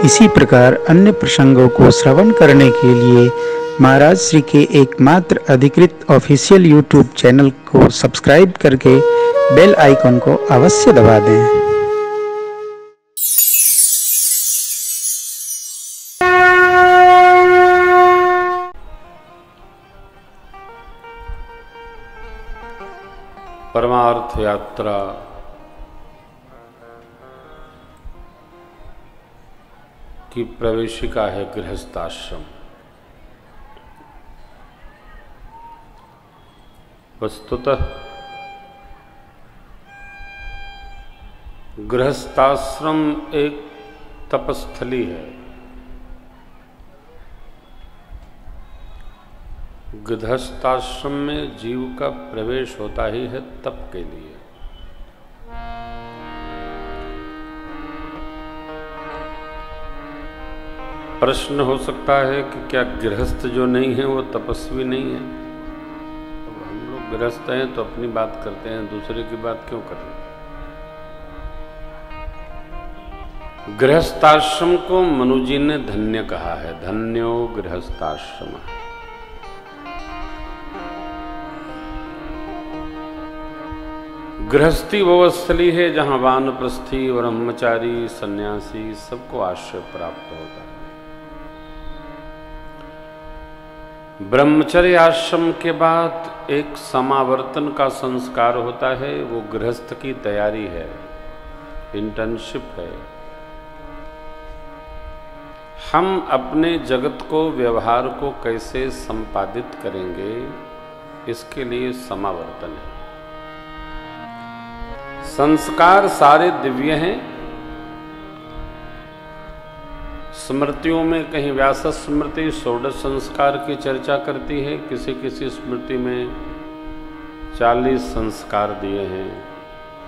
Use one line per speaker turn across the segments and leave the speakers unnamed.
इसी प्रकार अन्य प्रसंगों को श्रवण करने के लिए महाराज श्री के एकमात्र अधिकृत ऑफिशियल यूट्यूब चैनल को सब्सक्राइब करके बेल आइकन को अवश्य दबा दें।
परमार्थ यात्रा की प्रवेशिका है गृहस्थाश्रम। वस्तुतः गृहस्थाश्रम एक तपस्थली है। गृहस्थाश्रम में जीव का प्रवेश होता ही है तप के लिए। प्रश्न हो सकता है कि क्या गृहस्थ जो नहीं है वो तपस्वी नहीं है? तो हम लोग गृहस्थ हैं तो अपनी बात करते हैं, दूसरे की बात क्यों कर रहे हैं? गृहस्थाश्रम को मनु जी ने धन्य कहा है। धन्यो गृहस्थाश्रम। गृहस्थी वो स्थली है जहां वानप्रस्थी, ब्रह्मचारी, सन्यासी सबको आश्रय प्राप्त होता है। ब्रह्मचर्य आश्रम के बाद एक समावर्तन का संस्कार होता है। वो गृहस्थ की तैयारी है, इंटर्नशिप है। हम अपने जगत को, व्यवहार को कैसे संपादित करेंगे, इसके लिए समावर्तन है। संस्कार सारे दिव्य हैं। स्मृतियों में कहीं व्यास स्मृति षोडश संस्कार की चर्चा करती है, किसी किसी स्मृति में 40 संस्कार दिए हैं,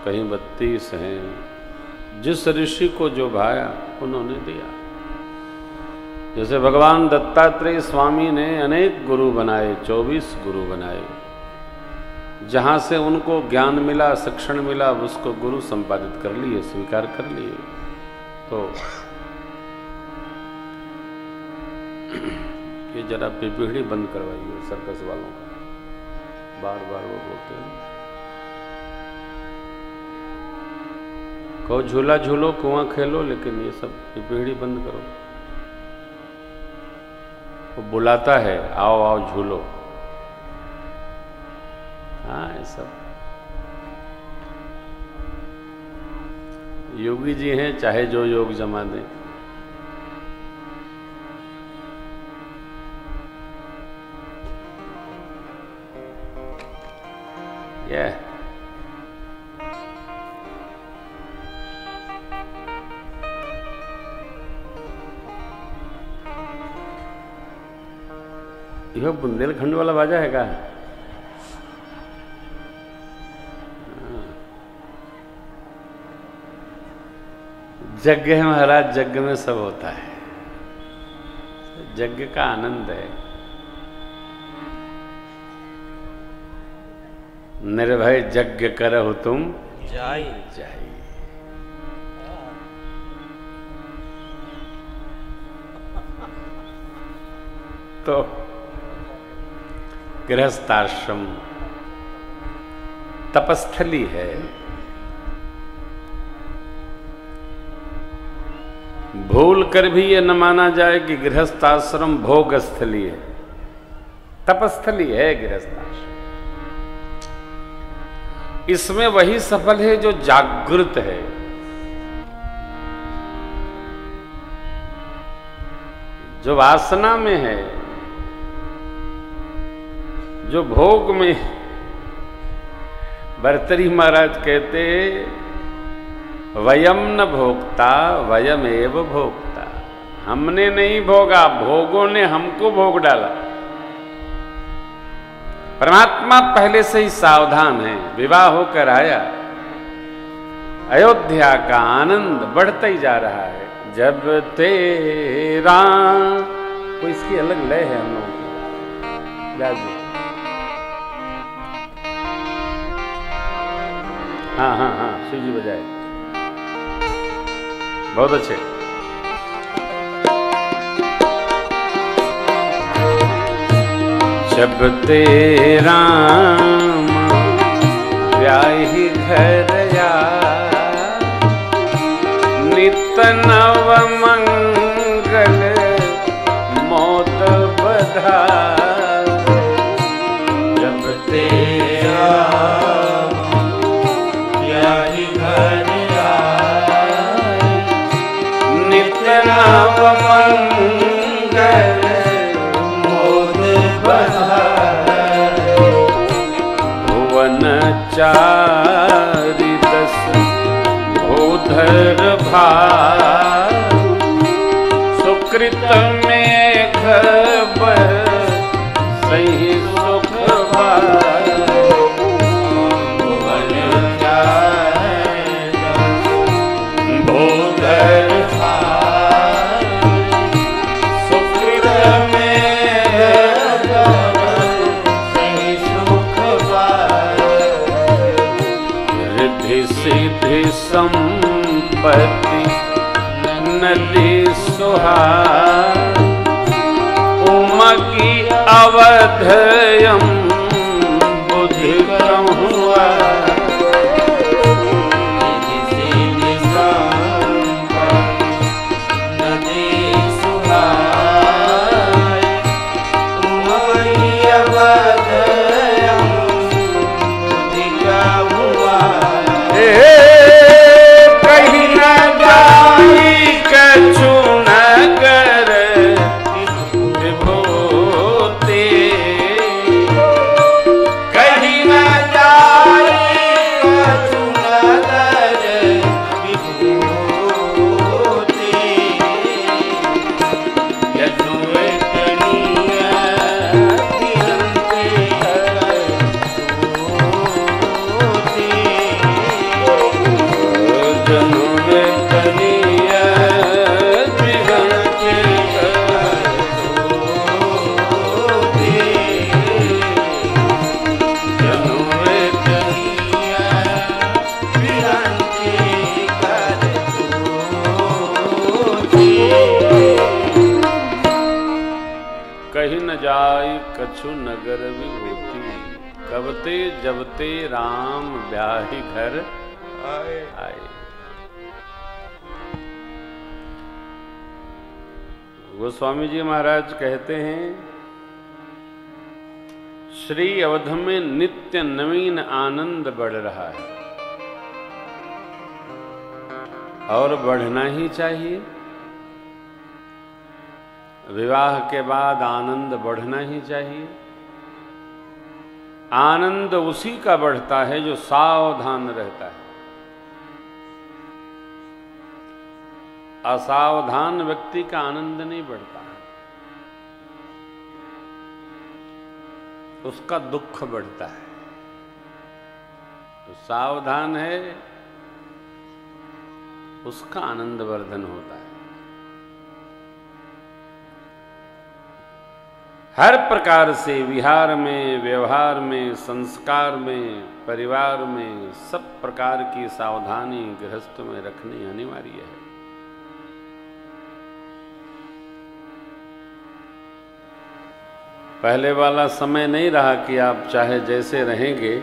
कहीं 32 हैं। जिस ऋषि को जो भाया उन्होंने दिया। जैसे भगवान दत्तात्रेय स्वामी ने अनेक गुरु बनाए, 24 गुरु बनाए। जहाँ से उनको ज्ञान मिला, शिक्षण मिला, उसको गुरु संपादित कर लिए, स्वीकार कर लिए। तो ये जरा पिपीढ़ी बंद करवाइए सर्कस वालों का, बार बार वो बोलते हैं। कहो झूला झूलो, कुआं खेलो, लेकिन ये सब पिपीढ़ी बंद करो। वो बुलाता है, आओ आओ झूलो। हाँ, ये सब योगी जी हैं, चाहे जो योग जमा दें। यह बुंदेलखंड वाला बाजा है क्या? यज्ञ है महाराज, यज्ञ में सब होता है। यज्ञ का आनंद है। निर्भय यज्ञ करहु तुम जाई जाई। तो गृहस्थाश्रम तपस्थली है। भूल कर भी ये न माना जाए कि गृहस्थाश्रम भोग स्थली है। तपस्थली है गृहस्थाश्रम। इसमें वही सफल है जो जागृत है। जो वासना में है, जो भोग में। भर्तृहरि महाराज कहते, वयम न भोक्ता वयमेव भोक्ता। हमने नहीं भोगा, भोगों ने हमको भोग डाला। परमात्मा पहले से ही सावधान है। विवाह होकर आया, अयोध्या का आनंद बढ़ता ही जा रहा है। जब तेरा कोई इसकी अलग लय है हम लोगों की। व्यास जी, हाँ, शिव जी बजाए, बहुत अच्छे। जब ते राम ब्याही घर या नित नव मंगल मोद बधा जब ते राम ब्याही घर या नित नव मंगल मोद बधा भुवन चारि दस भूधर भार सुकृत में खबर सही सुख भार भुवन चारि दस भूधर भार सुकृत में खबर सही सुख भार रिद्धि सिद्धि संपत्ति नदी सुहार उमगी अवधयम बुद्धि हुआ नदी सुहार उमगी अवधयम बुद्धि हुआ कहीं न जाई कछु नगर विभूति कहीं न जाई कछु नगर विभूति यदु वेतनीय कहीं न जाई कछु नगर विभूति कबते जबते राम ब्याही घर आए। गोस्वामी जी महाराज कहते हैं श्री अवध में नित्य नवीन आनंद बढ़ रहा है और बढ़ना ही चाहिए। विवाह के बाद आनंद बढ़ना ही चाहिए। आनंद उसी का बढ़ता है जो सावधान रहता है। असावधान व्यक्ति का आनंद नहीं बढ़ता, उसका दुख बढ़ता है। तो सावधान है उसका आनंद वर्धन होता है। हर प्रकार से विहार में, व्यवहार में, संस्कार में, परिवार में सब प्रकार की सावधानी गृहस्थ में रखनी अनिवार्य है। पहले वाला समय नहीं रहा कि आप चाहे जैसे रहेंगे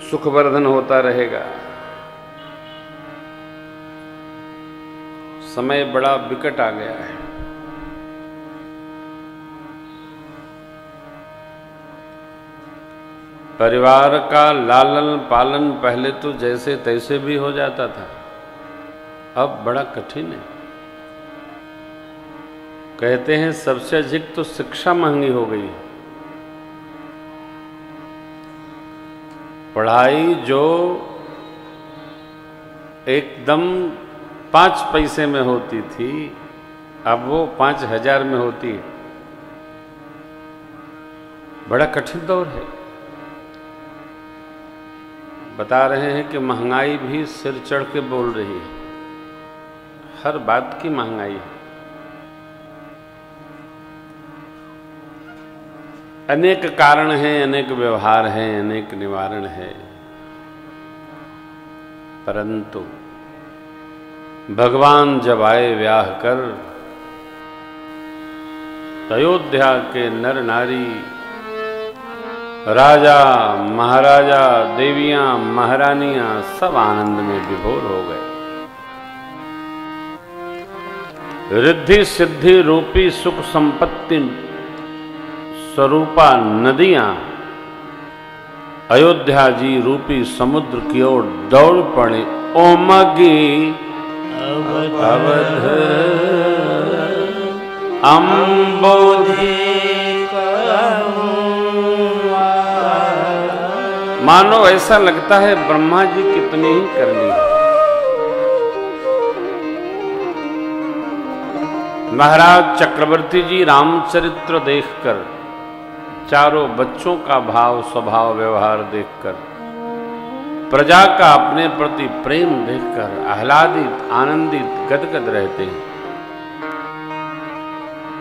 सुखवर्धन होता रहेगा। समय बड़ा विकट आ गया है। परिवार का लालन पालन पहले तो जैसे तैसे भी हो जाता था, अब बड़ा कठिन है। कहते हैं सबसे अधिक तो शिक्षा महंगी हो गई। पढ़ाई जो एकदम 5 पैसे में होती थी अब वो 5000 में होती है। बड़ा कठिन दौर है। बता रहे हैं कि महंगाई भी सिर चढ़ के बोल रही है। हर बात की महंगाई है। अनेक कारण हैं, अनेक व्यवहार हैं, अनेक निवारण है, परंतु भगवान जब आए व्याह कर अयोध्या के नर नारी, राजा महाराजा, देवियां महारानियां सब आनंद में विभोर हो गए। रिद्धि सिद्धि रूपी सुख संपत्ति स्वरूपा नदियां अयोध्या जी रूपी समुद्र की ओर दौड़ पड़े। ओमगी अवध अम्बोधि, मानो ऐसा लगता है ब्रह्मा जी कितने ही कर ली। महाराज चक्रवर्ती जी रामचरित्र देखकर, चारों बच्चों का भाव स्वभाव व्यवहार देखकर, प्रजा का अपने प्रति प्रेम देखकर आह्लादित आनंदित गदगद रहते हैं।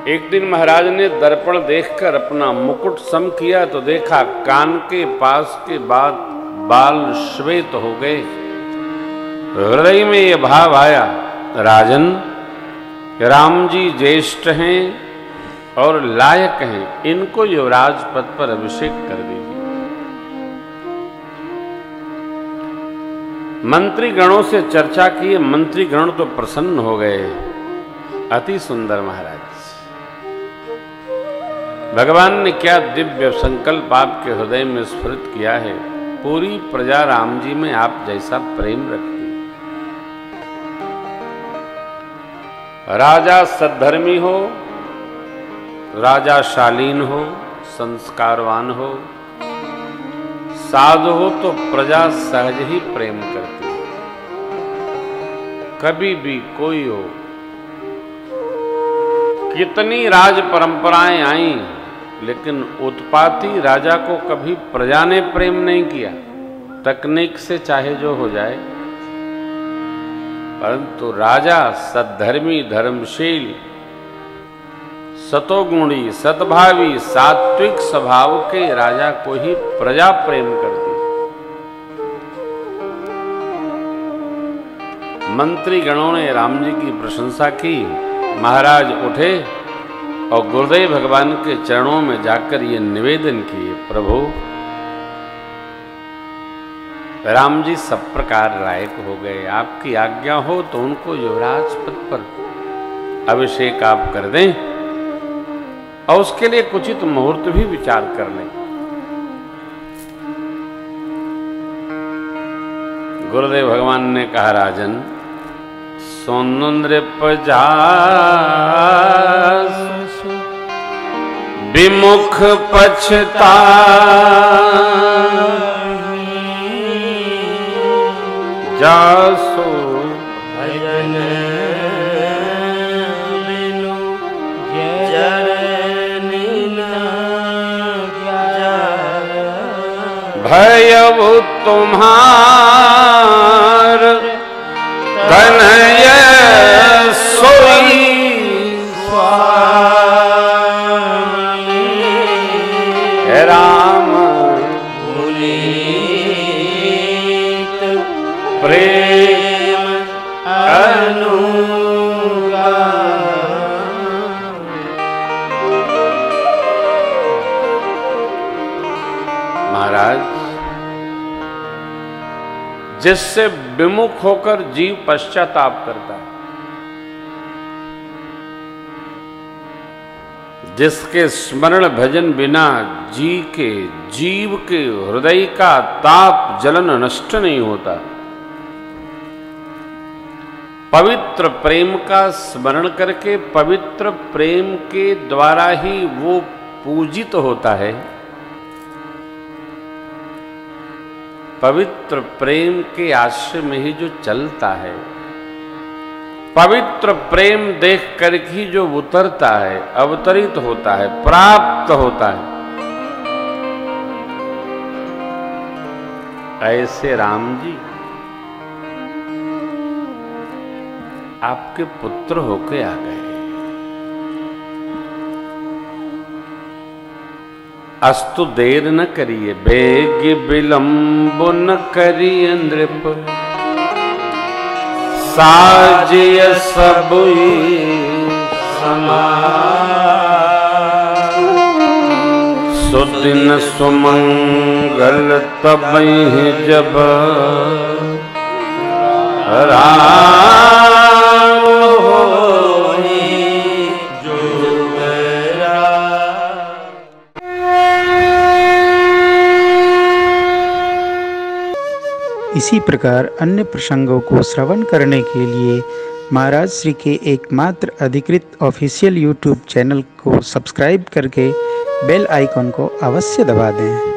एक दिन महाराज ने दर्पण देखकर अपना मुकुट सम किया तो देखा कान के पास के बाद बाल श्वेत हो गए। हृदय में यह भाव आया, राजन, राम जी ज्येष्ठ हैं और लायक हैं, इनको युवराज पद पर अभिषेक कर दीजिए। मंत्री गणों से चर्चा किए, मंत्री गण तो प्रसन्न हो गए। अति सुंदर महाराज, भगवान ने क्या दिव्य संकल्प आपके हृदय में स्फुरित किया है। पूरी प्रजा राम जी में आप जैसा प्रेम रखती। राजा सद्धर्मी हो, राजा शालीन हो, संस्कारवान हो, साधु हो तो प्रजा सहज ही प्रेम करती है। कभी भी कोई हो, कितनी राज परंपराएं आई, लेकिन उत्पाती राजा को कभी प्रजा ने प्रेम नहीं किया। तकनीक से चाहे जो हो जाए, परंतु राजा सद्धर्मी, धर्मशील, सतोगुणी, सद्भावी, सात्विक स्वभाव के राजा को ही प्रजा प्रेम करती। मंत्री गणों ने राम जी की प्रशंसा की। महाराज उठे और गुरुदेव भगवान के चरणों में जाकर ये निवेदन किए, प्रभु, राम जी सब प्रकार लायक हो गए, आपकी आज्ञा हो तो उनको युवराज पद पर अभिषेक आप कर दें और उसके लिए उचित मुहूर्त भी विचार कर लें। गुरुदेव भगवान ने कहा, राजन, सोनु नृप जासु विमुख पछता, जासु भजन बिनु जरनी न भयउ तुम्हार तनय सोई स्वामी। राम पुनीत प्रेम अनुगा। महाराज, जिससे विमुख होकर जीव पश्चाताप करता है, जिसके स्मरण भजन बिना जीव के हृदय का ताप जलन नष्ट नहीं होता, पवित्र प्रेम का स्मरण करके पवित्र प्रेम के द्वारा ही वो पूजित होता है। पवित्र प्रेम के आश्रय में ही जो चलता है, पवित्र प्रेम देख कर ही जो उतरता है, अवतरित होता है, प्राप्त होता है, ऐसे राम जी आपके पुत्र होके आ गए। अस्तु देर न करिए, बेग विलंब न करिए नृप, साजिय सब समाज। सुमंगल तबहि जब राम होई जुगरा।
इसी प्रकार अन्य प्रसंगों को श्रवण करने के लिए महाराज श्री के एकमात्र अधिकृत ऑफिशियल यूट्यूब चैनल को सब्सक्राइब करके बेल आइकॉन को अवश्य दबा दें।